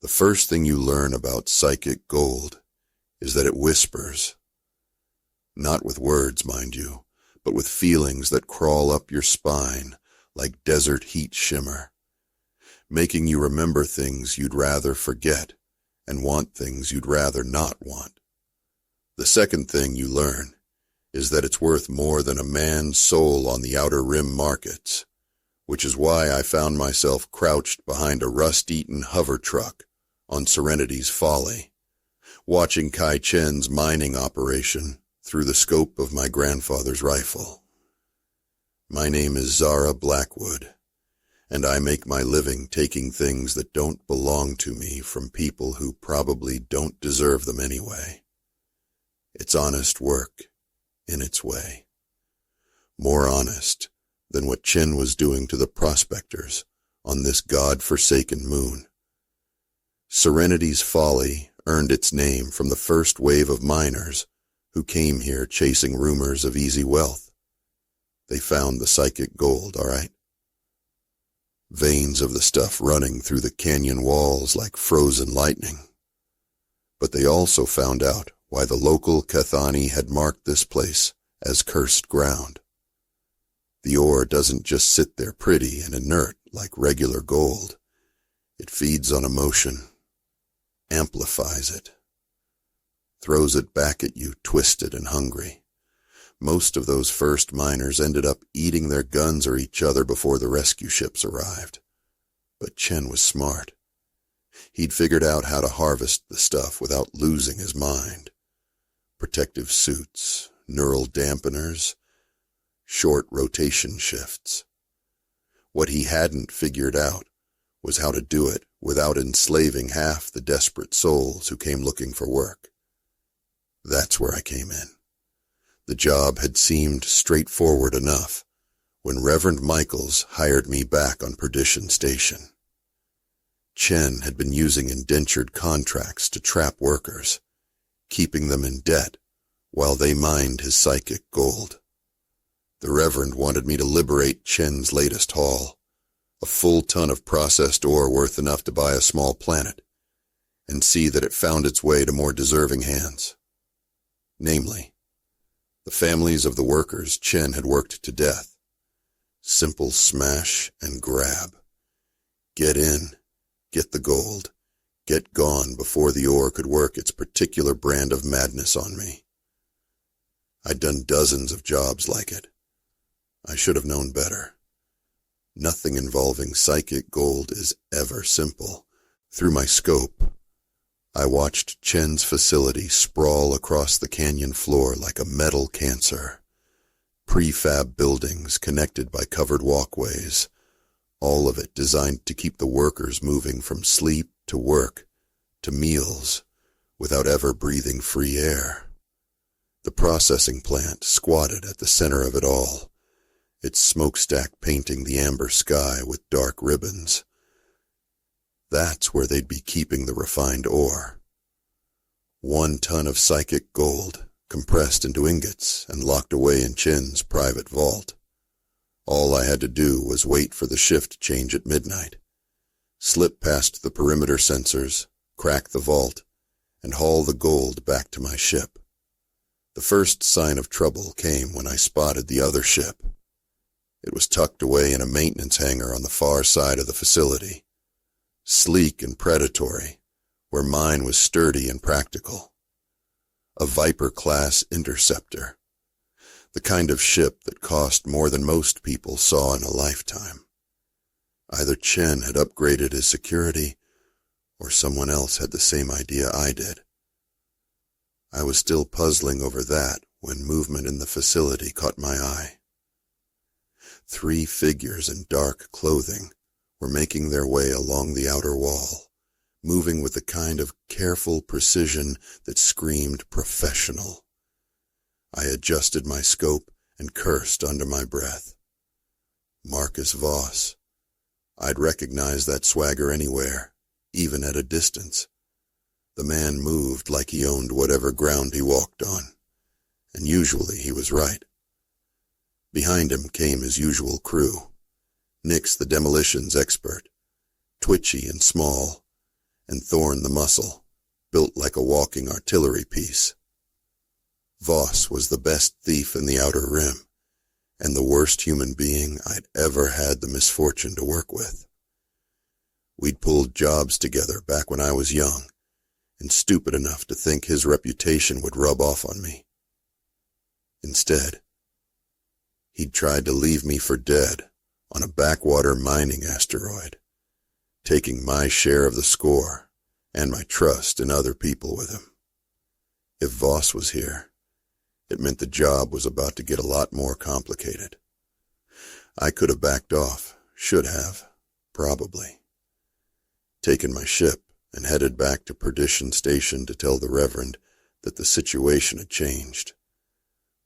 The first thing you learn about psychic gold is that it whispers. Not with words, mind you, but with feelings that crawl up your spine like desert heat shimmer, making you remember things you'd rather forget and want things you'd rather not want. The second thing you learn is that it's worth more than a man's soul on the outer rim markets, which is why I found myself crouched behind a rust-eaten hover truck on Serenity's Folly, watching Kai Chen's mining operation through the scope of my grandfather's rifle. My name is Zara Blackwood, and I make my living taking things that don't belong to me from people who probably don't deserve them anyway. It's honest work, in its way. More honest than what Chen was doing to the prospectors on this god-forsaken moon. Serenity's Folly earned its name from the first wave of miners who came here chasing rumors of easy wealth. They found the psychic gold, all right? Veins of the stuff running through the canyon walls like frozen lightning. But they also found out why the local Cathani had marked this place as cursed ground. The ore doesn't just sit there pretty and inert like regular gold. It feeds on emotion, amplifies it, throws it back at you twisted and hungry. Most of those first miners ended up eating their guns or each other before the rescue ships arrived. But Chen was smart. He'd figured out how to harvest the stuff without losing his mind. Protective suits, neural dampeners, short rotation shifts. What he hadn't figured out was how to do it without enslaving half the desperate souls who came looking for work. That's where I came in. The job had seemed straightforward enough when Reverend Michaels hired me back on Perdition Station. Chen had been using indentured contracts to trap workers, keeping them in debt while they mined his psychic gold. The Reverend wanted me to liberate Chen's latest haul, a full ton of processed ore worth enough to buy a small planet, and see that it found its way to more deserving hands. Namely, the families of the workers Chen had worked to death. Simple smash and grab. Get in, get the gold, get gone before the ore could work its particular brand of madness on me. I'd done dozens of jobs like it. I should have known better. Nothing involving psychic gold is ever simple. Through my scope, I watched Chen's facility sprawl across the canyon floor like a metal cancer. Prefab buildings connected by covered walkways, all of it designed to keep the workers moving from sleep to work to meals without ever breathing free air. The processing plant squatted at the center of it all, its smokestack painting the amber sky with dark ribbons. That's where they'd be keeping the refined ore. 1 ton of psychic gold, compressed into ingots and locked away in Chen's private vault. All I had to do was wait for the shift change at midnight, slip past the perimeter sensors, crack the vault, and haul the gold back to my ship. The first sign of trouble came when I spotted the other ship. It was tucked away in a maintenance hangar on the far side of the facility. Sleek and predatory, where mine was sturdy and practical. A Viper-class interceptor, the kind of ship that cost more than most people saw in a lifetime. Either Chen had upgraded his security, or someone else had the same idea I did. I was still puzzling over that when movement in the facility caught my eye. 3 figures in dark clothing were making their way along the outer wall, moving with the kind of careful precision that screamed professional. I adjusted my scope and cursed under my breath. Marcus Voss. I'd recognize that swagger anywhere, even at a distance. The man moved like he owned whatever ground he walked on, and usually he was right. Behind him came his usual crew. Nix the demolitions expert, twitchy and small, and Thorn the muscle, built like a walking artillery piece. Voss was the best thief in the Outer Rim, and the worst human being I'd ever had the misfortune to work with. We'd pulled jobs together back when I was young, and stupid enough to think his reputation would rub off on me. Instead, he'd tried to leave me for dead on a backwater mining asteroid, taking my share of the score and my trust in other people with him. If Voss was here, it meant the job was about to get a lot more complicated. I could have backed off, should have, probably. Taken my ship and headed back to Perdition Station to tell the Reverend that the situation had changed.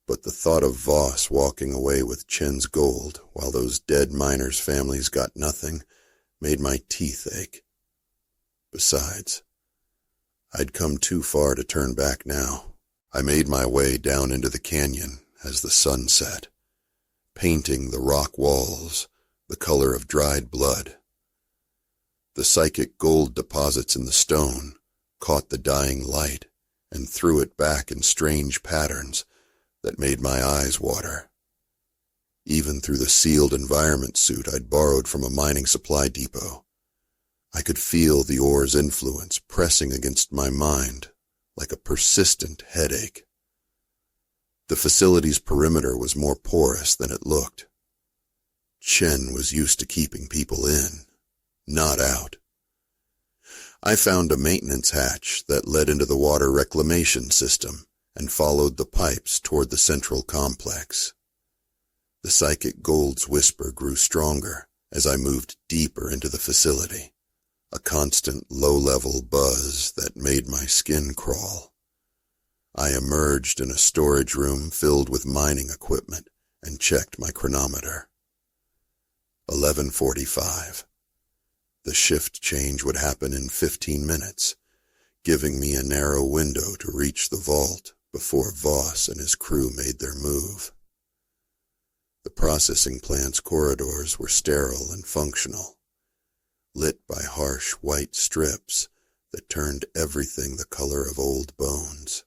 But the thought of Voss walking away with Chen's gold while those dead miners' families got nothing made my teeth ache. Besides, I'd come too far to turn back now. I made my way down into the canyon as the sun set, painting the rock walls the color of dried blood. The psychic gold deposits in the stone caught the dying light and threw it back in strange patterns that made my eyes water. Even through the sealed environment suit I'd borrowed from a mining supply depot, I could feel the ore's influence pressing against my mind like a persistent headache. The facility's perimeter was more porous than it looked. Chen was used to keeping people in, not out. I found a maintenance hatch that led into the water reclamation system and followed the pipes toward the central complex. The psychic gold's whisper grew stronger as I moved deeper into the facility, a constant low-level buzz that made my skin crawl. I emerged in a storage room filled with mining equipment and checked my chronometer. 11:45. The shift change would happen in 15 minutes, giving me a narrow window to reach the vault before Voss and his crew made their move. The processing plant's corridors were sterile and functional, lit by harsh white strips that turned everything the color of old bones.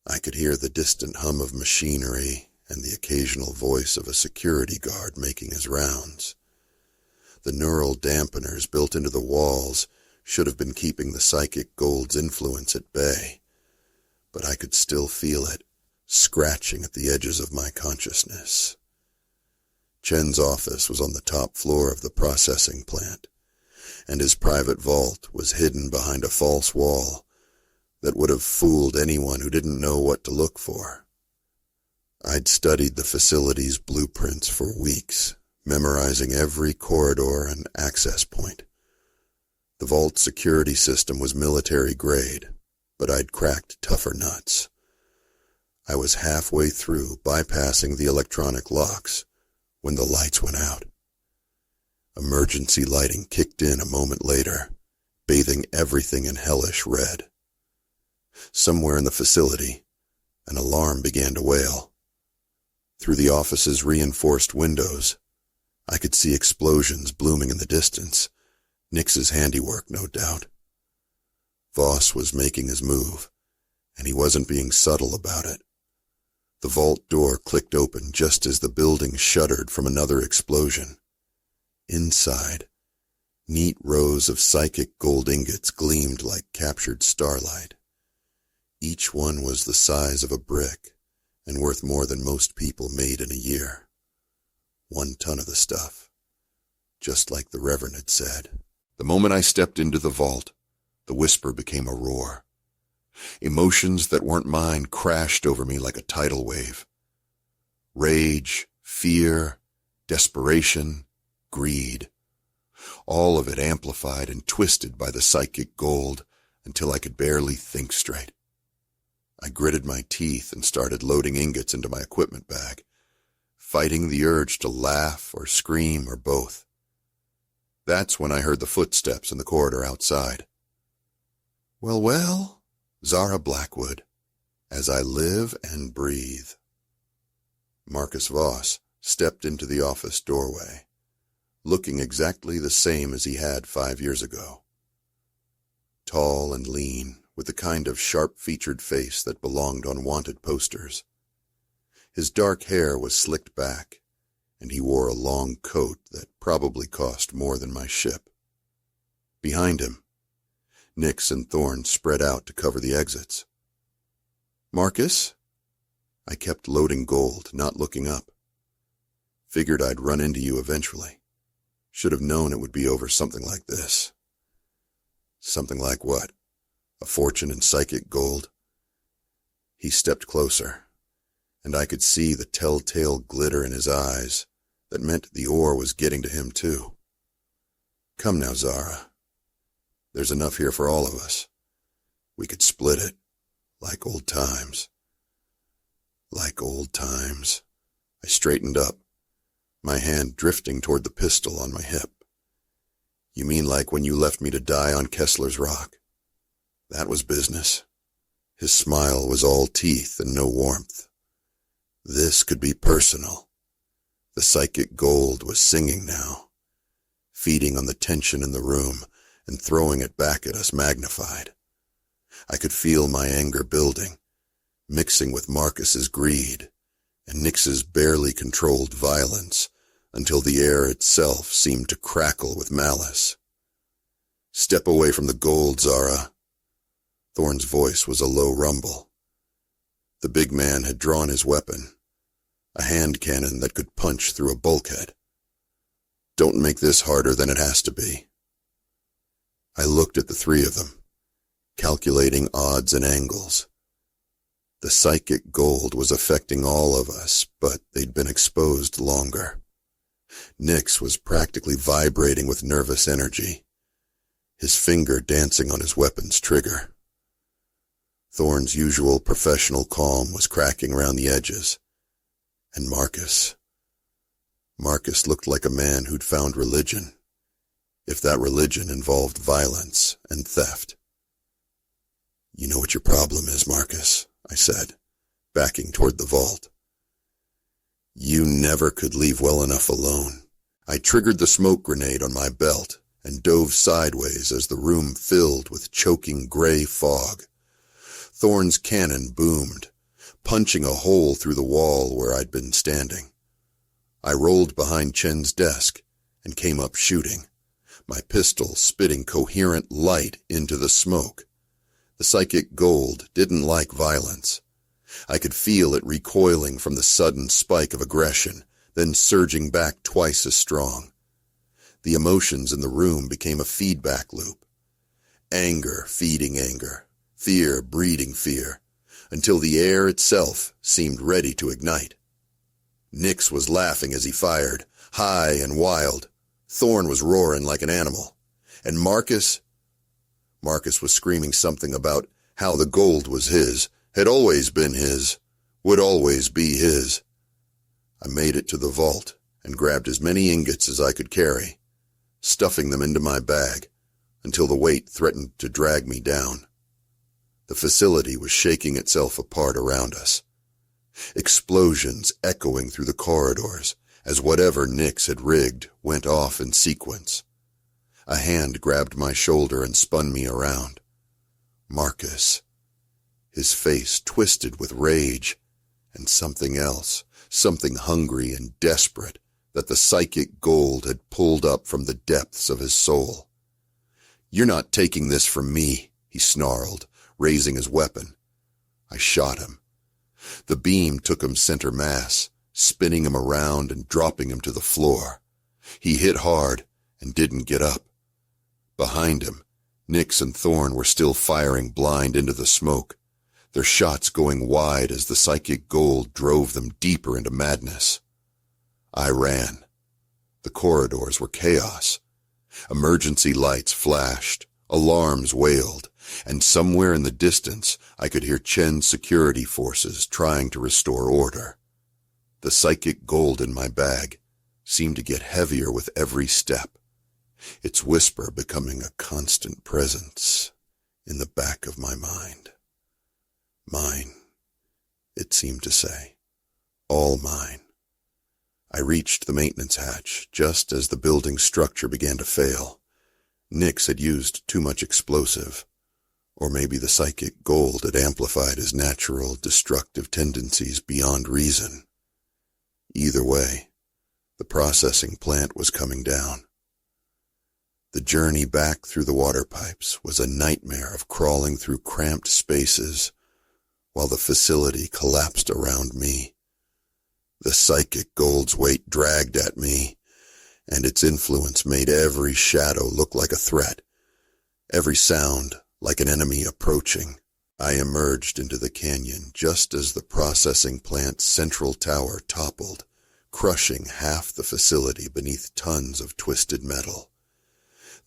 I could hear the distant hum of machinery and the occasional voice of a security guard making his rounds. The neural dampeners built into the walls should have been keeping the psychic gold's influence at bay, but I could still feel it, scratching at the edges of my consciousness. Chen's office was on the top floor of the processing plant, and his private vault was hidden behind a false wall that would have fooled anyone who didn't know what to look for. I'd studied the facility's blueprints for weeks, memorizing every corridor and access point. The vault security system was military grade, but I'd cracked tougher nuts. I was halfway through bypassing the electronic locks when the lights went out. Emergency lighting kicked in a moment later, bathing everything in hellish red. Somewhere in the facility, an alarm began to wail. Through the office's reinforced windows, I could see explosions blooming in the distance. Nix's handiwork, no doubt. Voss was making his move, and he wasn't being subtle about it. The vault door clicked open just as the building shuddered from another explosion. Inside, neat rows of psychic gold ingots gleamed like captured starlight. Each one was the size of a brick and worth more than most people made in a year. 1 ton of the stuff, just like the Reverend had said. The moment I stepped into the vault, the whisper became a roar. Emotions that weren't mine crashed over me like a tidal wave. Rage, fear, desperation, greed. All of it amplified and twisted by the psychic gold until I could barely think straight. I gritted my teeth and started loading ingots into my equipment bag, fighting the urge to laugh or scream or both. That's when I heard the footsteps in the corridor outside. Well, well, Zara Blackwood, as I live and breathe. Marcus Voss stepped into the office doorway, looking exactly the same as he had 5 years ago. tall and lean, with the kind of sharp-featured face that belonged on wanted posters. His dark hair was slicked back, and he wore a long coat that probably cost more than my ship. Behind him, Nix and Thorne spread out to cover the exits. "Marcus?" I kept loading gold, not looking up. Figured I'd run into you eventually. Should have known it would be over something like this. Something like what? A fortune in psychic gold? He stepped closer, and I could see the telltale glitter in his eyes that meant the ore was getting to him too. "Come now, Zara. There's enough here for all of us. We could split it, like old times." Like old times. I straightened up, my hand drifting toward the pistol on my hip. "You mean like when you left me to die on Kessler's Rock? That was business." His smile was all teeth and no warmth. This could be personal. The psychic gold was singing now, feeding on the tension in the room and throwing it back at us magnified. I could feel my anger building, mixing with Marcus's greed and Nix's barely controlled violence, until the air itself seemed to crackle with malice. "Step away from the gold, Zara." Thorne's voice was a low rumble. The big man had drawn his weapon, a hand cannon that could punch through a bulkhead. "Don't make this harder than it has to be." I looked at the three of them, calculating odds and angles. The psychic gold was affecting all of us, but they'd been exposed longer. Nix was practically vibrating with nervous energy, his finger dancing on his weapon's trigger. Thorne's usual professional calm was cracking around the edges. And Marcus looked like a man who'd found religion, if that religion involved violence and theft. "You know what your problem is, Marcus," I said, backing toward the vault. "You never could leave well enough alone." I triggered the smoke grenade on my belt and dove sideways as the room filled with choking gray fog. Thorne's cannon boomed, punching a hole through the wall where I'd been standing. I rolled behind Chen's desk and came up shooting, my pistol spitting coherent light into the smoke. The psychic gold didn't like violence. I could feel it recoiling from the sudden spike of aggression, then surging back twice as strong. The emotions in the room became a feedback loop. Anger feeding anger, fear breeding fear, until the air itself seemed ready to ignite. Nix was laughing as he fired, high and wild. Thorne was roaring like an animal. And Marcus was screaming something about how the gold was his, had always been his, would always be his. I made it to the vault and grabbed as many ingots as I could carry, stuffing them into my bag until the weight threatened to drag me down. The facility was shaking itself apart around us, explosions echoing through the corridors as whatever Nix had rigged went off in sequence. A hand grabbed my shoulder and spun me around. Marcus, his face twisted with rage, and something else, something hungry and desperate that the psychic gold had pulled up from the depths of his soul. "You're not taking this from me," he snarled, raising his weapon. I shot him. The beam took him center mass, spinning him around and dropping him to the floor. He hit hard and didn't get up. Behind him, Nix and Thorne were still firing blind into the smoke, their shots going wide as the psychic gold drove them deeper into madness. I ran. The corridors were chaos. Emergency lights flashed, alarms wailed, and somewhere in the distance I could hear Chen's security forces trying to restore order. The psychic gold in my bag seemed to get heavier with every step, its whisper becoming a constant presence in the back of my mind. Mine, it seemed to say. All mine. I reached the maintenance hatch just as the building's structure began to fail. Nix had used too much explosive, Or maybe the psychic gold had amplified his natural, destructive tendencies beyond reason. Either way, the processing plant was coming down. The journey back through the water pipes was a nightmare of crawling through cramped spaces while the facility collapsed around me. The psychic gold's weight dragged at me, and its influence made every shadow look like a threat, every sound like an enemy approaching. I emerged into the canyon just as the processing plant's central tower toppled, crushing half the facility beneath tons of twisted metal.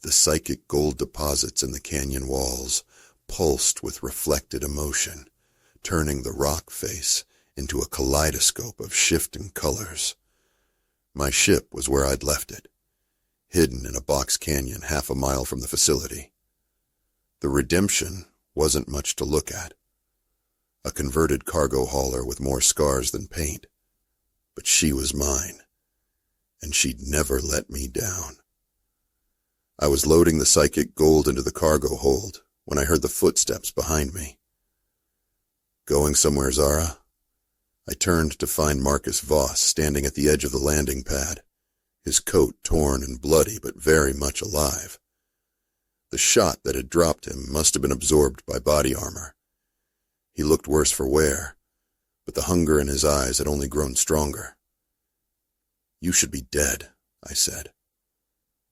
The psychic gold deposits in the canyon walls pulsed with reflected emotion, turning the rock face into a kaleidoscope of shifting colors. My ship was where I'd left it, hidden in a box canyon 1/2 mile from the facility. The Redemption wasn't much to look at. A converted cargo hauler with more scars than paint. But she was mine, and she'd never let me down. I was loading the psychic gold into the cargo hold when I heard the footsteps behind me. Going somewhere, Zara? I turned to find Marcus Voss standing at the edge of the landing pad, his coat torn and bloody but very much alive. The shot that had dropped him must have been absorbed by body armor. He looked worse for wear, but the hunger in his eyes had only grown stronger. "You should be dead," I said.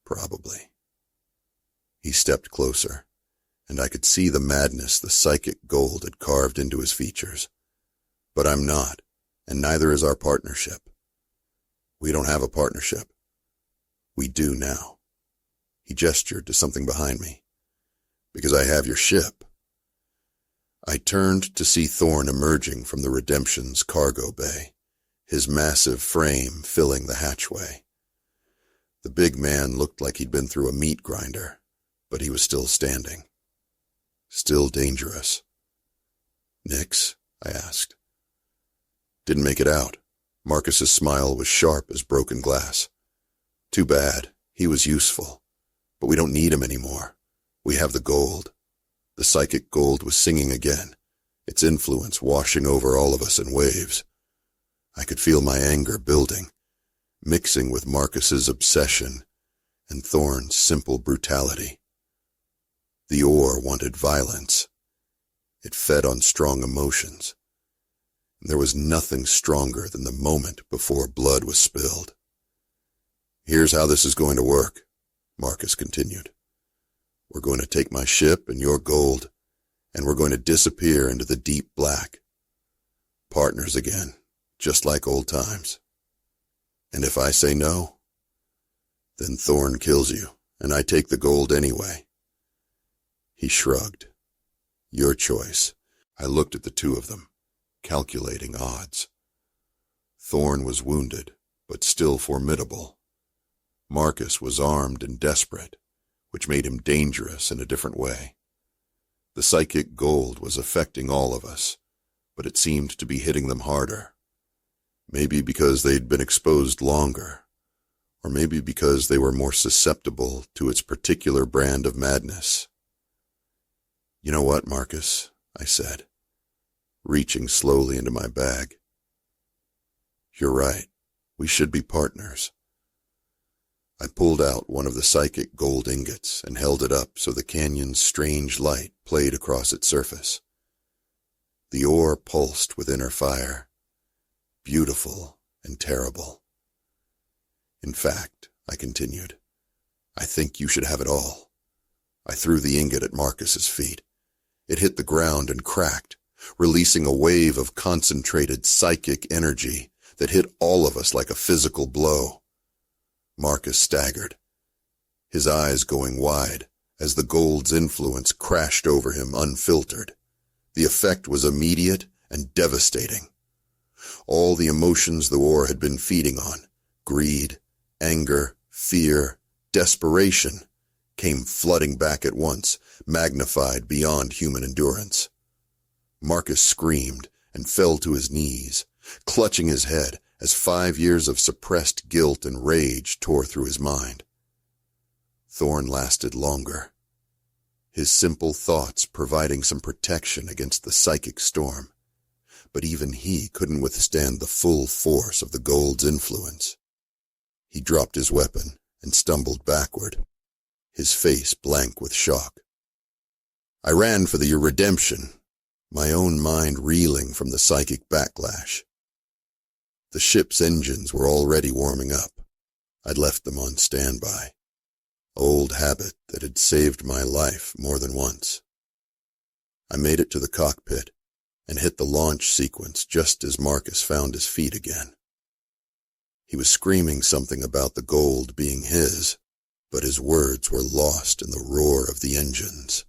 "Probably." He stepped closer, and I could see the madness the psychic gold had carved into his features. "But I'm not, and neither is our partnership." "We don't have a partnership." "We do now." He gestured to something behind me. "Because I have your ship." I turned to see Thorn emerging from the Redemption's cargo bay, his massive frame filling the hatchway. The big man looked like he'd been through a meat grinder, but he was still standing. Still dangerous. "Nix?" I asked. "Didn't make it out." Marcus's smile was sharp as broken glass. "Too bad. He was useful. But we don't need him anymore. We have the gold." The psychic gold was singing again, its influence washing over all of us in waves. I could feel my anger building, mixing with Marcus's obsession and Thorn's simple brutality. The ore wanted violence. It fed on strong emotions. There was nothing stronger than the moment before blood was spilled. "Here's how this is going to work," Marcus continued. "We're going to take my ship and your gold, and we're going to disappear into the deep black. Partners again, just like old times. And if I say no, then Thorn kills you, and I take the gold anyway." He shrugged. "Your choice." I looked at the two of them, calculating odds. Thorn was wounded, but still formidable. Marcus was armed and desperate, which made him dangerous in a different way. The psychic gold was affecting all of us, but it seemed to be hitting them harder. Maybe because they'd been exposed longer, or maybe because they were more susceptible to its particular brand of madness. "You know what, Marcus?" I said, reaching slowly into my bag. "You're right. We should be partners." I pulled out one of the psychic gold ingots and held it up so the canyon's strange light played across its surface. The ore pulsed with inner fire, beautiful and terrible. "In fact," I continued, "I think you should have it all." I threw the ingot at Marcus's feet. It hit the ground and cracked, releasing a wave of concentrated psychic energy that hit all of us like a physical blow. Marcus staggered, his eyes going wide as the gold's influence crashed over him unfiltered. The effect was immediate and devastating. All the emotions the ore had been feeding on, greed, anger, fear, desperation, came flooding back at once, magnified beyond human endurance. Marcus screamed and fell to his knees, clutching his head as 5 years of suppressed guilt and rage tore through his mind. Thorn lasted longer. his simple thoughts providing some protection against the psychic storm. But even he couldn't withstand the full force of the gold's influence. He dropped his weapon and stumbled backward, his face blank with shock. I ran for the redemption, my own mind reeling from the psychic backlash. The ship's engines were already warming up. I'd left them on standby. Old habit that had saved my life more than once. I made it to the cockpit and hit the launch sequence just as Marcus found his feet again. He was screaming something about the gold being his, but his words were lost in the roar of the engines.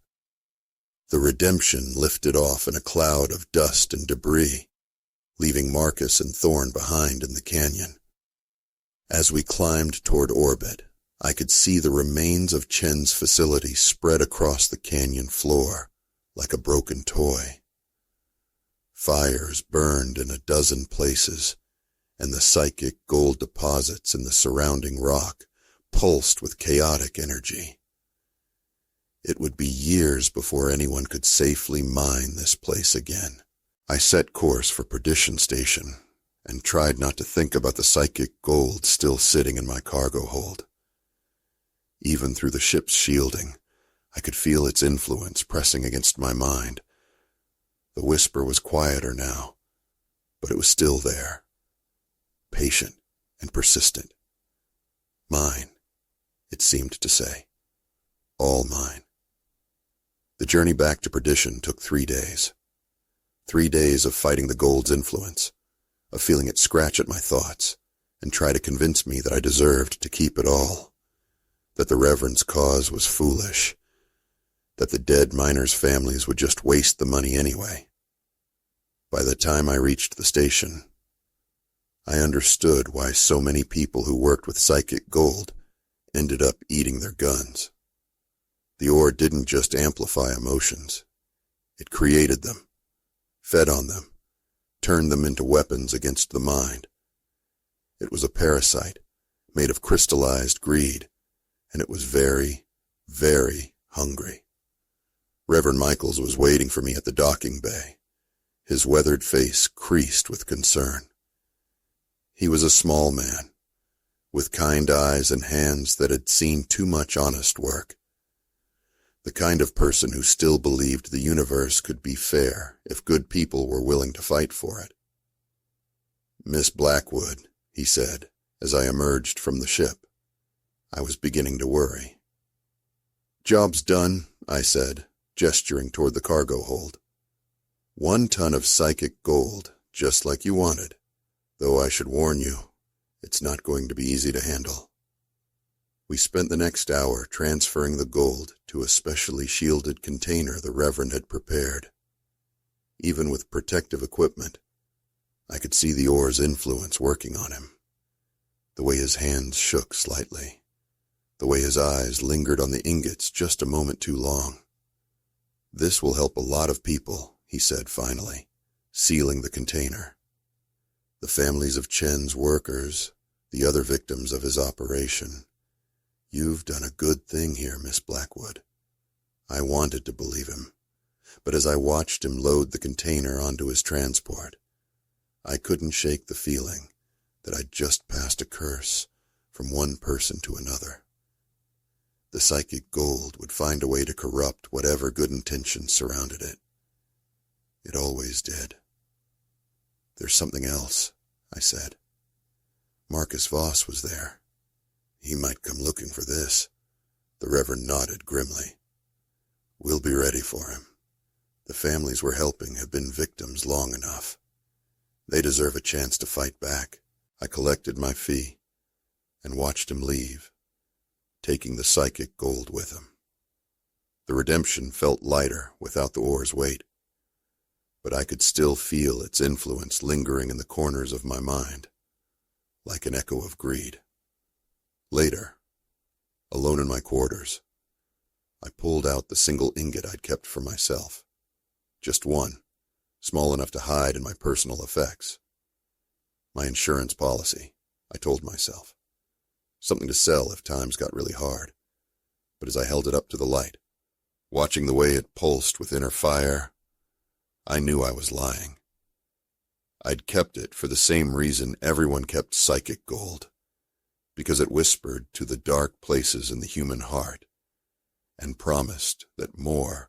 The redemption lifted off in a cloud of dust and debris, leaving Marcus and Thorne behind in the canyon. As we climbed toward orbit, I could see the remains of Chen's facility spread across the canyon floor like a broken toy. Fires burned in a dozen places, and the psychic gold deposits in the surrounding rock pulsed with chaotic energy. It would be years before anyone could safely mine this place again. I set course for Perdition Station and tried not to think about the psychic gold still sitting in my cargo hold. Even through the ship's shielding, I could feel its influence pressing against my mind. The whisper was quieter now, but it was still there, patient and persistent. Mine, it seemed to say. All mine. The journey back to Perdition took 3 days. 3 days of fighting the gold's influence, of feeling it scratch at my thoughts and try to convince me that I deserved to keep it all, that the Reverend's cause was foolish, that the dead miners' families would just waste the money anyway. By the time I reached the station, I understood why so many people who worked with psychic gold ended up eating their guns. The ore didn't just amplify emotions. It created them, fed on them, turned them into weapons against the mind. It was a parasite made of crystallized greed, and it was very, very hungry. Reverend Michaels was waiting for me at the docking bay, his weathered face creased with concern. He was a small man, with kind eyes and hands that had seen too much honest work. The kind of person who still believed the universe could be fair if good people were willing to fight for it. "Miss Blackwood," he said, as I emerged from the ship. I was beginning to worry. "Job's done," I said, gesturing toward the cargo hold. 1 ton of psychic gold, just like you wanted, though I should warn you, it's not going to be easy to handle. We spent the next hour transferring the gold to a specially shielded container the Reverend had prepared. Even with protective equipment, I could see the ore's influence working on him. The way his hands shook slightly, the way his eyes lingered on the ingots just a moment too long. "This will help a lot of people," he said finally, sealing the container. "The families of Chen's workers, the other victims of his operation. You've done a good thing here, Miss Blackwood." I wanted to believe him, but as I watched him load the container onto his transport, I couldn't shake the feeling that I'd just passed a curse from one person to another. The psychic gold would find a way to corrupt whatever good intentions surrounded it. It always did. "There's something else," I said. "Marcus Voss was there. He might come looking for this." The Reverend nodded grimly. "We'll be ready for him. The families we're helping have been victims long enough. They deserve a chance to fight back." I collected my fee and watched him leave, taking the psychic gold with him. The redemption felt lighter without the ore's weight, but I could still feel its influence lingering in the corners of my mind, like an echo of greed. Later, alone in my quarters, I pulled out the single ingot I'd kept for myself. Just one, small enough to hide in my personal effects. My insurance policy, I told myself. Something to sell if times got really hard. But as I held it up to the light, watching the way it pulsed with inner fire, I knew I was lying. I'd kept it for the same reason everyone kept psychic gold, because it whispered to the dark places in the human heart and promised that more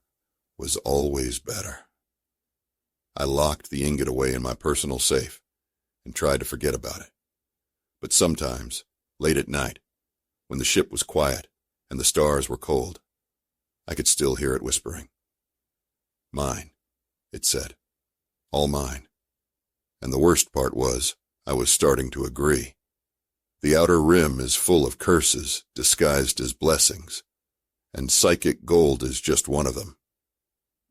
was always better. I locked the ingot away in my personal safe and tried to forget about it. But sometimes, late at night, when the ship was quiet and the stars were cold, I could still hear it whispering. Mine, it said. All mine. And the worst part was, I was starting to agree. The outer rim is full of curses disguised as blessings, and psychic gold is just one of them.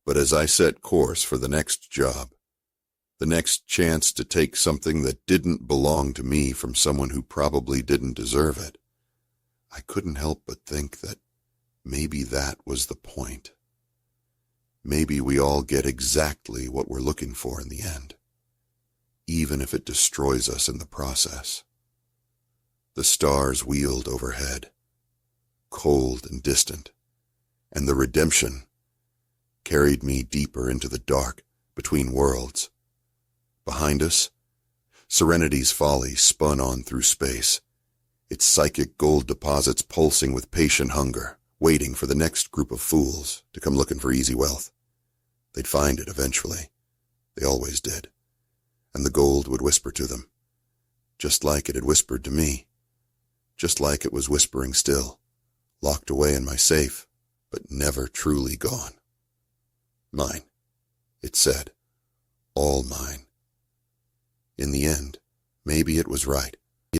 But as I set course for the next job, the next chance to take something that didn't belong to me from someone who probably didn't deserve it, I couldn't help but think that maybe that was the point. Maybe we all get exactly what we're looking for in the end, even if it destroys us in the process. The stars wheeled overhead, cold and distant, and the redemption carried me deeper into the dark between worlds. Behind us, Serenity's Folly spun on through space, its psychic gold deposits pulsing with patient hunger, waiting for the next group of fools to come looking for easy wealth. They'd find it eventually. They always did. And the gold would whisper to them, just like it had whispered to me, just like it was whispering still, locked away in my safe, but never truly gone. Mine, it said, all mine. In the end, maybe it was right.